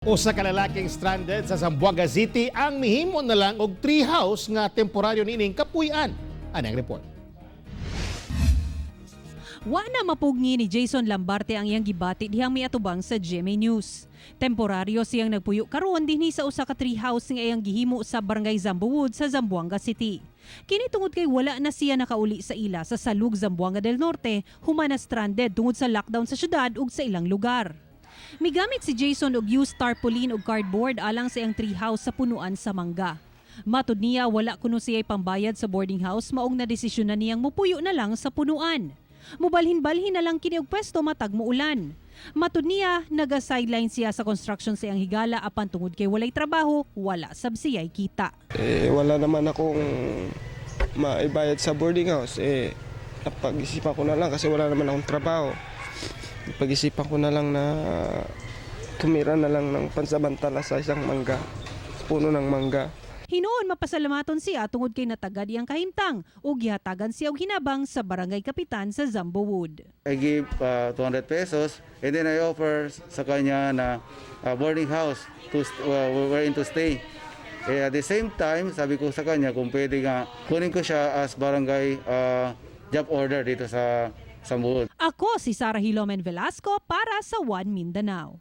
Usa ka lalaking stranded sa Zamboanga City ang mihimo na lang og treehouse nga temporaryo nining kapuy-an. Anang report. Wa na mapugni ni Jason Lambarte ang iyang gibati dihang miatubang sa GMA News. Temporaryo siyang nagpuyo karon dinhi sa usa ka treehouse nga iyang gihimo sa barangay Zambowood sa Zamboanga City. Kini tungod kay wala na siya nakauli sa ila sa Salug, Zamboanga del Norte, human na stranded tungod sa lockdown sa syudad ug sa ilang lugar. Migamit si Jason og used tarpaulin ug cardboard alang sa iyang treehouse sa punuan sa Mangga. Matud niya wala kuno siya'y pambayad sa boarding house maong na desisyon na niyang mupuyo na lang sa punuan. Mubalhin-balhin na lang kini og pwesto matag muulan. Matud niya naga-sideline siya sa construction sa iyang higala apan tungod kay walay trabaho, wala sab siya'y kita. Wala naman akong maibayad sa boarding house. Napag-isipan ko na lang kasi wala naman akong trabaho. Pag-isipan ko na lang na tumira na lang ng pansamantala sa isang mangga, puno ng mangga. Hinoon mapasalamaton siya tungod kay natagad iyang kahimtang ug gihatagan siya og hinabang sa barangay kapitan sa Zambowood. I give 200 pesos and then I offer sa kanya na boarding house to wherein to stay. At the same time, sabi ko sa kanya kung pwede nga kunin ko siya as barangay job order dito sa Zamboanga. Ako si Sarah Hilomen Velasco para sa One Mindanao.